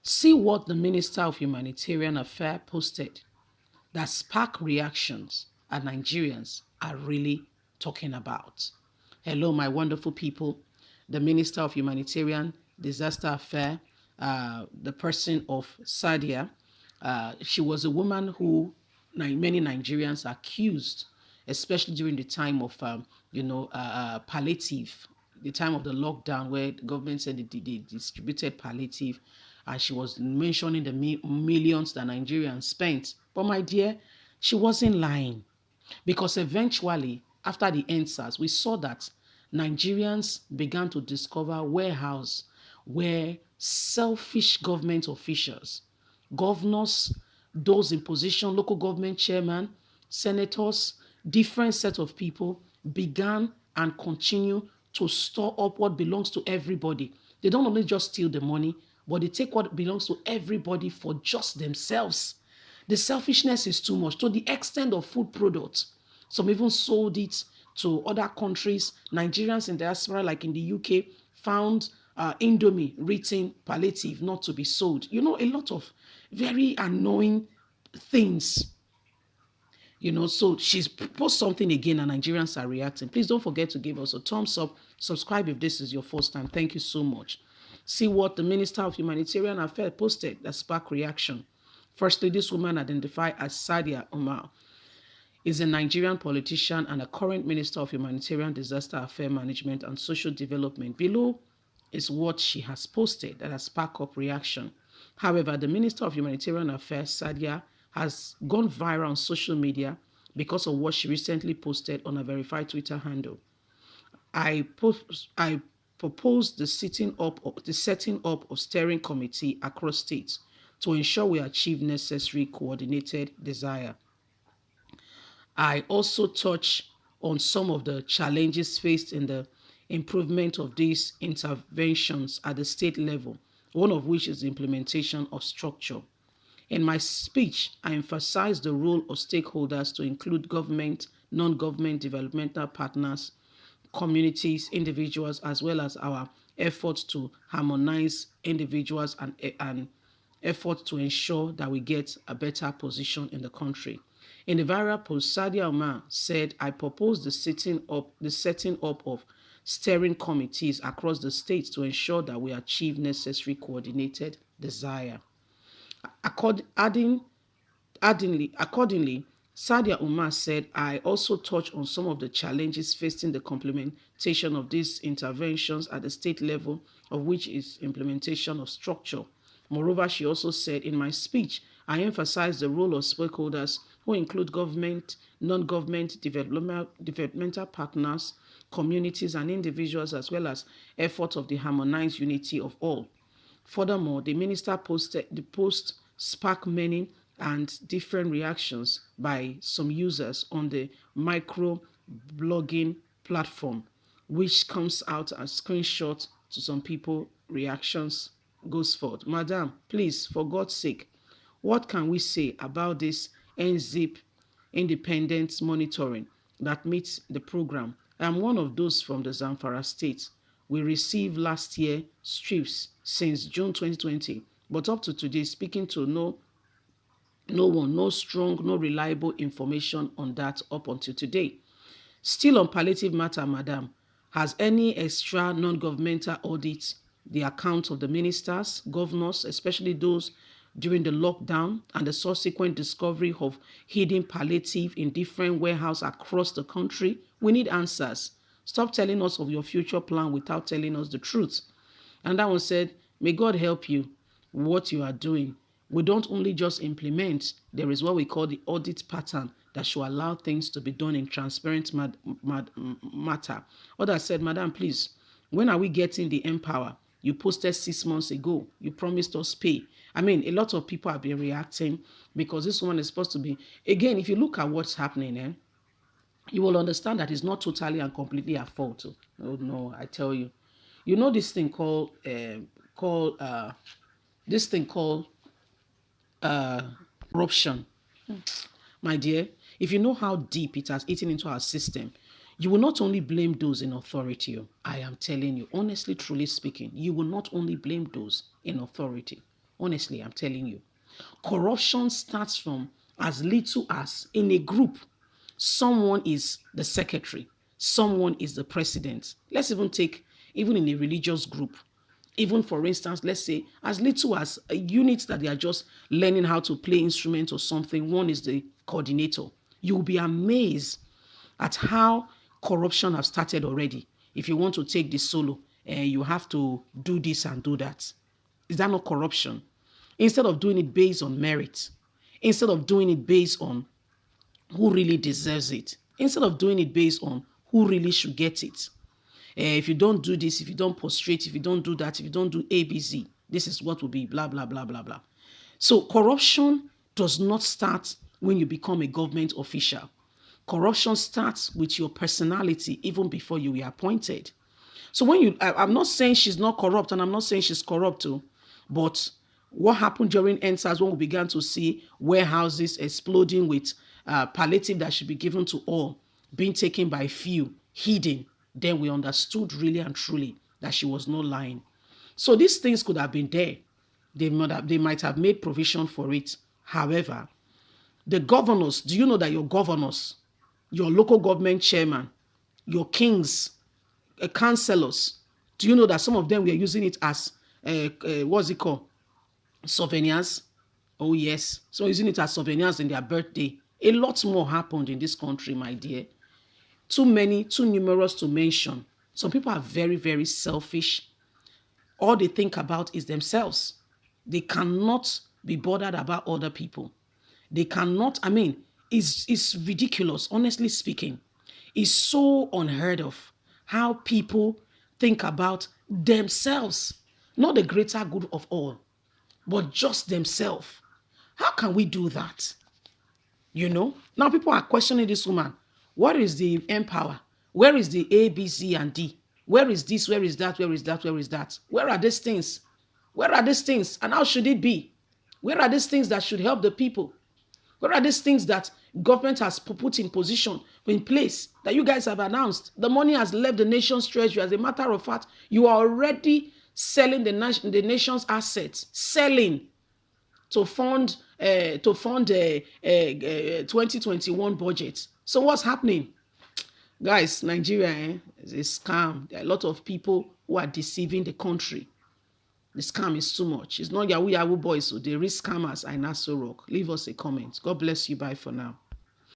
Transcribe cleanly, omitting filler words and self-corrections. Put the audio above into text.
See what the Minister of Humanitarian Affairs posted that spark reactions and Nigerians are really talking about. Hello, my wonderful people. The Minister of Humanitarian Disaster Affairs, the person of Sadia, she was a woman who many Nigerians accused, especially during the time of, palliative, the time of the lockdown where the government said they distributed palliative, and she was mentioning the millions that Nigerians spent. But my dear, she wasn't lying, because eventually, after the NSAS, we saw that Nigerians began to discover warehouse where selfish government officials, governors, those in position, local government chairman, senators, different set of people began and continue to store up what belongs to everybody. They don't only just steal the money, but they take what belongs to everybody for just themselves. The selfishness is too much to the extent of food products. Some even sold it to other countries. Nigerians in diaspora, like in the UK, found Indomie written palliative not to be sold. You know, a lot of very annoying things. So she's posted something again and Nigerians are reacting. Please don't forget to give us a thumbs up. Subscribe if this is your first time. Thank you so much. See what the Minister of Humanitarian Affairs posted that sparked reaction. Firstly, this woman, identified as Sadia Umar, is a Nigerian politician and a current Minister of Humanitarian Disaster Affairs Management and Social Development. Below is what she has posted that has sparked up reaction. However, the Minister of Humanitarian Affairs, Sadia, has gone viral on social media because of what she recently posted on a verified Twitter handle. I propose the setting up of steering committee across states to ensure we achieve necessary coordinated desire. I also touch on some of the challenges faced in the improvement of these interventions at the state level, one of which is the implementation of structure. In my speech, I emphasized the role of stakeholders to include government, non-government developmental partners, communities, individuals, as well as our efforts to harmonize individuals and efforts to ensure that we get a better position in the country. In the viral post, Sadia Umar said, I propose the setting up of steering committees across the states to ensure that we achieve necessary coordinated desire. Accordingly, Sadia Umar said, I also touch on some of the challenges facing the implementation of these interventions at the state level, of which is implementation of structure. Moreover, she also said, in my speech, I emphasize the role of stakeholders who include government, non-government, developmental partners, communities, and individuals, as well as efforts of the harmonized unity of all. Furthermore, the minister posted the post sparked many and different reactions by some users on the micro blogging platform, which comes out as screenshot to some people reactions goes forth. Madam, please, for God's sake, what can we say about this NZIP independent monitoring that meets the program? I'm one of those from the Zamfara state. We received last year strips since June 2020, but up to today, speaking to no one, no strong, no reliable information on that up until today. Still on palliative matter, madam, has any extra non-governmental audit the accounts of the ministers, governors, especially those during the lockdown and the subsequent discovery of hidden palliative in different warehouses across the country? We need answers. Stop telling us of your future plan without telling us the truth. And that one said, may God help you what you are doing. We don't only just implement, there is what we call the audit pattern that should allow things to be done in transparent matter. Others said, Madam, please, when are we getting the Empower? You posted 6 months ago. You promised us pay. I mean, a lot of people have been reacting because this one is supposed to be, again, if you look at what's happening, you will understand that it's not totally and completely our fault. Oh no, I tell you. You know this thing called this thing called uh, corruption, my dear. If you know how deep it has eaten into our system, you will not only blame those in authority. I am telling you, honestly, truly speaking, you will not only blame those in authority. Honestly, I'm telling you. Corruption starts from as little as in a group, someone is the secretary, someone is the president. Let's even take, even in a religious group, even for instance, let's say as little as a unit that they are just learning how to play instrument or something, one is the coordinator. You'll be amazed at how corruption has started already. If you want to take the solo, you have to do this and do that. Is that not corruption? Instead of doing it based on merit, instead of doing it based on who really deserves it, instead of doing it based on who really should get it. If you don't do this, if you don't prostrate, if you don't do that, if you don't do ABC, this is what will be blah, blah, blah, blah, blah. So corruption does not start when you become a government official. Corruption starts with your personality even before you were appointed. So I'm not saying she's not corrupt, and I'm not saying she's corrupt too, but what happened during NSAS when we began to see warehouses exploding with palliative that should be given to all, being taken by few, hidden, then we understood really and truly that she was not lying. So these things could have been there. They might have made provision for it. However, the governors, do you know that your governors, your local government chairman, your kings, councillors, do you know that some of them were using it as, what's it called? Souvenirs? Oh, yes. So using it as souvenirs in their birthday. A lot more happened in this country, my dear. Too many, too numerous to mention. Some people are very, very selfish. All they think about is themselves. They cannot be bothered about other people. They cannot, it's ridiculous, honestly speaking. It's so unheard of how people think about themselves, not the greater good of all, but just themselves. How can we do that? Now people are questioning this woman. What is the empower? Where is the A, B, C, and D? Where is this? Where is that? Where is that? Where is that? Where are these things? Where are these things? And how should it be? Where are these things that should help the people? Where are these things that government has put in position, in place, that you guys have announced? The money has left the nation's treasury. As a matter of fact, you are already selling the nation's assets, selling to fund 2021 budget. So what's happening? Guys, Nigeria is a scam. There are a lot of people who are deceiving the country. The scam is too much. It's not Yahoo Yahoo boys, so they risk scammers are in Aso Rock. Leave us a comment. God bless you. Bye for now.